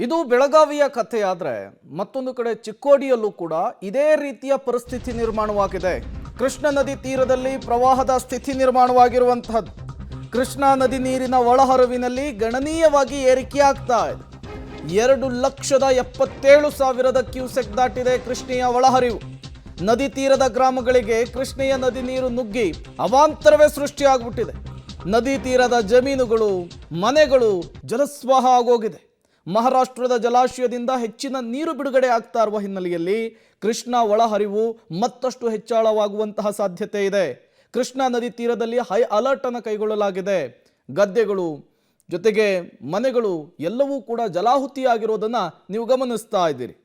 ಇದು ಬೆಳಗಾವಿಯ ಕಥೆಯಾದರೆ ಮತ್ತೊಂದು ಕಡೆ ಚಿಕ್ಕೋಡಿಯಲ್ಲೂ ಕೂಡ ಇದೇ ರೀತಿಯ ಪರಿಸ್ಥಿತಿ ನಿರ್ಮಾಣವಾಗಿದೆ. ಕೃಷ್ಣಾ ನದಿ ತೀರದಲ್ಲಿ ಪ್ರವಾಹದ ಸ್ಥಿತಿ ನಿರ್ಮಾಣವಾಗಿರುವಂತಹದ್ದು. ಕೃಷ್ಣಾ ನದಿ ನೀರಿನ ಒಳಹರಿವಿನಲ್ಲಿ ಗಣನೀಯವಾಗಿ ಏರಿಕೆಯಾಗ್ತಾ ಇದೆ. 2,77,000 ಕ್ಯೂಸೆಕ್ ದಾಟಿದೆ ಕೃಷ್ಣೆಯ ಒಳಹರಿವು. ನದಿ ತೀರದ ಗ್ರಾಮಗಳಿಗೆ ಕೃಷ್ಣೆಯ ನದಿ ನೀರು ನುಗ್ಗಿ ಅವಾಂತರವೇ ಸೃಷ್ಟಿಯಾಗ್ಬಿಟ್ಟಿದೆ. ನದಿ ತೀರದ ಜಮೀನುಗಳು, ಮನೆಗಳು ಜಲಸ್ವಾಹ ಆಗೋಗಿದೆ. ಮಹಾರಾಷ್ಟ್ರದ ಜಲಾಶಯದಿಂದ ಹೆಚ್ಚಿನ ನೀರು ಬಿಡುಗಡೆ ಆಗ್ತಾ ಇರುವ ಹಿನ್ನೆಲೆಯಲ್ಲಿ ಕೃಷ್ಣಾ ಒಳಹರಿವು ಮತ್ತಷ್ಟು ಹೆಚ್ಚಳವಾಗುವಂತಹ ಸಾಧ್ಯತೆ ಇದೆ. ಕೃಷ್ಣಾ ನದಿ ತೀರದಲ್ಲಿ ಹೈ ಅಲರ್ಟ್ ಅನ್ನು ಕೈಗೊಳ್ಳಲಾಗಿದೆ. ಗದ್ದೆಗಳು ಜೊತೆಗೆ ಮನೆಗಳು ಎಲ್ಲವೂ ಕೂಡ ಜಲಾಹುತಿಯಾಗಿರೋದನ್ನ ನೀವು ಗಮನಿಸ್ತಾ ಇದ್ದೀರಿ.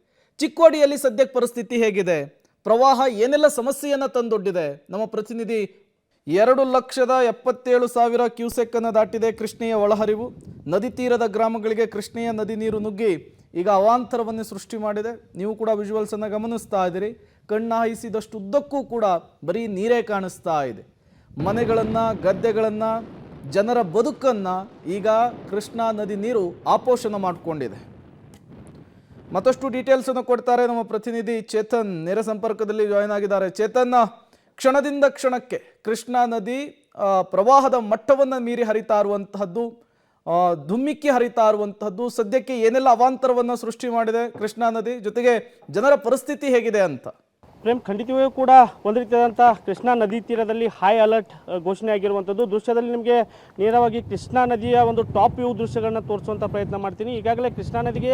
ಚಿಕ್ಕೋಡಿಯಲ್ಲಿ ಸದ್ಯಕ್ಕೆ ಪರಿಸ್ಥಿತಿ ಹೇಗಿದೆ, ಪ್ರವಾಹ ಏನೆಲ್ಲ ಸಮಸ್ಯೆಯನ್ನು ತಂದೊಡ್ಡಿದೆ, ನಮ್ಮ ಪ್ರತಿನಿಧಿ 2,77,000 ಕ್ಯೂಸೆಕ್ ಅನ್ನು ದಾಟಿದೆ ಕೃಷ್ಣೆಯ ಒಳಹರಿವು. ನದಿ ತೀರದ ಗ್ರಾಮಗಳಿಗೆ ಕೃಷ್ಣೆಯ ನದಿ ನೀರು ನುಗ್ಗಿ ಈಗ ಅವಾಂತರವನ್ನು ಸೃಷ್ಟಿ ಮಾಡಿದೆ. ನೀವು ಕೂಡ ವಿಜುವಲ್ಸ್ ಅನ್ನು ಗಮನಿಸ್ತಾ ಇದ್ದೀರಿ. ಕಣ್ಣಾಯಿಸಿದಷ್ಟು ಉದ್ದಕ್ಕೂ ಕೂಡ ಬರೀ ನೀರೇ ಕಾಣಿಸ್ತಾ ಇದೆ. ಮನೆಗಳನ್ನು, ಗದ್ದೆಗಳನ್ನು, ಜನರ ಬದುಕನ್ನು ಈಗ ಕೃಷ್ಣಾ ನದಿ ನೀರು ಆಪೋಷಣ ಮಾಡಿಕೊಂಡಿದೆ. ಮತ್ತಷ್ಟು ಡೀಟೇಲ್ಸ್ ಅನ್ನು ಕೊಡ್ತಾರೆ ನಮ್ಮ ಪ್ರತಿನಿಧಿ ಚೇತನ್, ನೇರ ಸಂಪರ್ಕದಲ್ಲಿ ಜಾಯ್ನ್ ಆಗಿದ್ದಾರೆ. ಚೇತನ್, ಕ್ಷಣದಿಂದ ಕ್ಷಣಕ್ಕೆ ಕೃಷ್ಣಾ ನದಿ ಪ್ರವಾಹದ ಮಟ್ಟವನ್ನು ಮೀರಿ ಹರಿತಾ ಇರುವಂತಹದ್ದು, ಧುಮ್ಮಿಕ್ಕಿ ಹರಿತಾ ಇರುವಂತಹದ್ದು, ಸದ್ಯಕ್ಕೆ ಏನೆಲ್ಲ ಅವಾಂತರವನ್ನು ಸೃಷ್ಟಿ ಮಾಡಿದೆ ಕೃಷ್ಣಾ ನದಿ, ಜೊತೆಗೆ ಜನರ ಪರಿಸ್ಥಿತಿ ಹೇಗಿದೆ ಅಂತ? ಪ್ರೇಮ್, ಖಂಡಿತವಾಗಿಯೂ ಕೂಡ ಒಂದು ರೀತಿಯಾದಂಥ ಕೃಷ್ಣಾ ನದಿ ತೀರದಲ್ಲಿ ಹೈ ಅಲರ್ಟ್ ಘೋಷಣೆ ಆಗಿರುವಂಥದ್ದು. ದೃಶ್ಯದಲ್ಲಿ ನಿಮಗೆ ನೇರವಾಗಿ ಕೃಷ್ಣಾ ನದಿಯ ಒಂದು ಟಾಪ್ ವ್ಯೂ ದೃಶ್ಯಗಳನ್ನ ತೋರಿಸುವಂಥ ಪ್ರಯತ್ನ ಮಾಡ್ತೀನಿ. ಈಗಾಗಲೇ ಕೃಷ್ಣಾ ನದಿಗೆ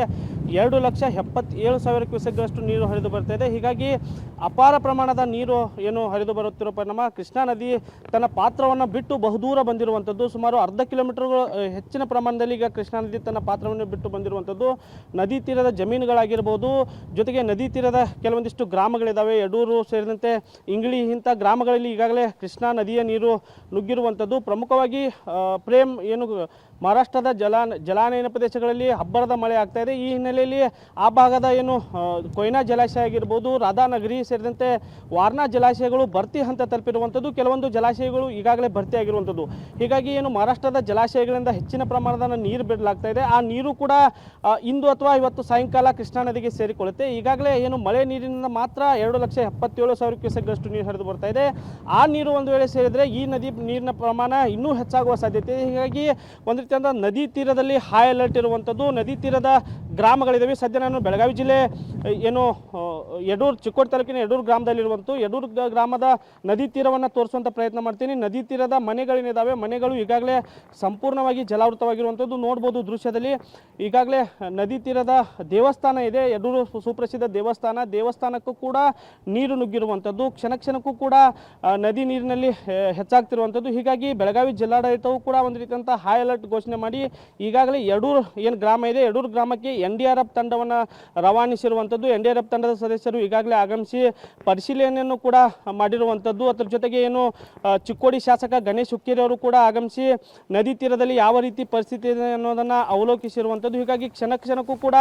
2,77,000 ಕ್ಯೂಸೆಕ್ಗಳಷ್ಟು ನೀರು ಹರಿದು ಬರ್ತಾ ಇದೆ. ಹೀಗಾಗಿ ಅಪಾರ ಪ್ರಮಾಣದ ನೀರು ಏನು ಹರಿದು ಬರುತ್ತಿರೋ ಪರಿಣಾಮ ಕೃಷ್ಣಾ ನದಿ ತನ್ನ ಪಾತ್ರವನ್ನು ಬಿಟ್ಟು ಬಹುದೂರ ಬಂದಿರುವಂಥದ್ದು. ಸುಮಾರು ಅರ್ಧ ಕಿಲೋಮೀಟರ್ಗಳು ಹೆಚ್ಚಿನ ಪ್ರಮಾಣದಲ್ಲಿ ಈಗ ಕೃಷ್ಣಾ ನದಿ ತನ್ನ ಪಾತ್ರವನ್ನು ಬಿಟ್ಟು ಬಂದಿರುವಂಥದ್ದು. ನದಿ ತೀರದ ಜಮೀನುಗಳಾಗಿರ್ಬೋದು, ಜೊತೆಗೆ ನದಿ ತೀರದ ಕೆಲವೊಂದಿಷ್ಟು ಗ್ರಾಮಗಳಿದ್ದಾವೆ, ಯಡೂರು ಸೇರಿದಂತೆ ಇಂಗ್ಳಿ ಇಂಥ ಗ್ರಾಮಗಳಲ್ಲಿ ಈಗಾಗಲೇ ಕೃಷ್ಣಾ ನದಿಯ ನೀರು ನುಗ್ಗಿರುವಂಥದ್ದು. ಪ್ರಮುಖವಾಗಿ ಪ್ರೇಮ್, ಏನು ಮಹಾರಾಷ್ಟ್ರದ ಜಲಾನಯನ ಪ್ರದೇಶಗಳಲ್ಲಿ ಅಬ್ಬರದ ಮಳೆ ಆಗ್ತಾ ಇದೆ. ಈ ಹಿನ್ನೆಲೆಯಲ್ಲಿ ಆ ಭಾಗದ ಏನು ಕೊಯ್ನಾ ಜಲಾಶಯ ಆಗಿರ್ಬೋದು, ರಾಧಾನಗರಿ ಸೇರಿದಂತೆ ವಾರ್ನಾ ಜಲಾಶಯಗಳು ಭರ್ತಿ ಹಂತ ತಲುಪಿರುವಂಥದ್ದು. ಕೆಲವೊಂದು ಜಲಾಶಯಗಳು ಈಗಾಗಲೇ ಭರ್ತಿ ಆಗಿರುವಂಥದ್ದು. ಹೀಗಾಗಿ ಏನು ಮಹಾರಾಷ್ಟ್ರದ ಜಲಾಶಯಗಳಿಂದ ಹೆಚ್ಚಿನ ಪ್ರಮಾಣದ ನೀರು ಬಿಡಲಾಗ್ತಾ ಇದೆ. ಆ ನೀರು ಕೂಡ ಇಂದು ಅಥವಾ ಇವತ್ತು ಸಾಯಂಕಾಲ ಕೃಷ್ಣಾ ನದಿಗೆ ಸೇರಿಕೊಳ್ಳುತ್ತೆ. ಈಗಾಗಲೇ ಏನು ಮಳೆ ನೀರಿನಿಂದ ಮಾತ್ರ 2,77,000 ಕ್ಯೂಸೆಕ್ಗಳಷ್ಟು ನೀರು ಹರಿದು ಬರ್ತಾ ಇದೆ. ಆ ನೀರು ಒಂದು ವೇಳೆ ಸೇರಿದರೆ ಈ ನದಿ ನೀರಿನ ಪ್ರಮಾಣ ಇನ್ನೂ ಹೆಚ್ಚಾಗುವ ಸಾಧ್ಯತೆ ಇದೆ. ಹೀಗಾಗಿ ಒಂದು ರೀತಿಯಾದ ನದಿ ತೀರದಲ್ಲಿ ಹೈ ಅಲರ್ಟ್ ಇರುವಂಥದ್ದು. ನದಿ ತೀರದ ಗ್ರಾಮಗಳಿದ್ದಾವೆ. ಸದ್ಯ ನಾನು ಬೆಳಗಾವಿ ಜಿಲ್ಲೆ ಏನು ಯಡೂರು, ಚಿಕ್ಕೋಡಿ ತಾಲೂಕಿನ ಯಡೂರು ಗ್ರಾಮದಲ್ಲಿರುವಂಥ ಯಡೂರು ಗ್ರಾಮದ ನದಿ ತೀರವನ್ನು ತೋರಿಸುವಂಥ ಪ್ರಯತ್ನ ಮಾಡ್ತೀನಿ. ನದಿ ತೀರದ ಮನೆಗಳೇನಿದ್ದಾವೆ, ಮನೆಗಳು ಈಗಾಗಲೇ ಸಂಪೂರ್ಣವಾಗಿ ಜಲಾವೃತವಾಗಿರುವಂಥದ್ದು ನೋಡ್ಬೋದು ದೃಶ್ಯದಲ್ಲಿ. ಈಗಾಗಲೇ ನದಿ ತೀರದ ದೇವಸ್ಥಾನ ಇದೆ, ಯಡೂರು ಸುಪ್ರಸಿದ್ಧ ದೇವಸ್ಥಾನಕ್ಕೂ ಕೂಡ ನೀರು ನುಗ್ಗಿರುವಂಥದ್ದು. ಕ್ಷಣಕ್ಕೂ ಕೂಡ ನದಿ ನೀರಿನಲ್ಲಿ ಹೆಚ್ಚಾಗ್ತಿರುವಂಥದ್ದು. ಹೀಗಾಗಿ ಬೆಳಗಾವಿ ಜಿಲ್ಲಾಡಳಿತವು ಕೂಡ ಒಂದು ರೀತಿಯಂಥ ಹೈ ಅಲರ್ಟ್ ಘೋಷಣೆ ಮಾಡಿ ಈಗಾಗಲೇ ಯಡೂರು ಏನು ಗ್ರಾಮ ಇದೆ, ಯಡೂರು ಗ್ರಾಮಕ್ಕೆ NDRF ತಂಡವನ್ನು ರವಾನಿಸಿರುವಂಥದ್ದು. NDRF ತಂಡದ ಸದಸ್ಯರು ಈಗಾಗಲೇ ಆಗಮಿಸಿ ಪರಿಶೀಲನೆಯನ್ನು ಕೂಡ ಮಾಡಿರುವಂಥದ್ದು. ಅದರ ಜೊತೆಗೆ ಏನು ಚಿಕ್ಕೋಡಿ ಶಾಸಕ ಗಣೇಶ್ ಹುಕ್ಕೇರಿ ಅವರು ಕೂಡ ಆಗಮಿಸಿ ನದಿ ತೀರದಲ್ಲಿ ಯಾವ ರೀತಿ ಪರಿಸ್ಥಿತಿ ಇದೆ ಅನ್ನೋದನ್ನು ಅವಲೋಕಿಸಿರುವಂಥದ್ದು. ಹೀಗಾಗಿ ಕ್ಷಣಕ್ಕೂ ಕೂಡ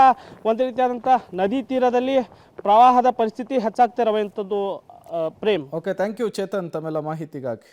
ಒಂದು ರೀತಿಯಾದಂಥ ನದಿ ತೀರದಲ್ಲಿ ಪ್ರವಾಹದ ಪರಿಸ್ಥಿತಿ ಹೆಚ್ಚಾಗ್ತಿರುವಂಥದ್ದು. Prem, okay, thank you Chetan ತಮ್ಮೆಲ್ಲ ಮಾಹಿತಿಗಾಗಿ.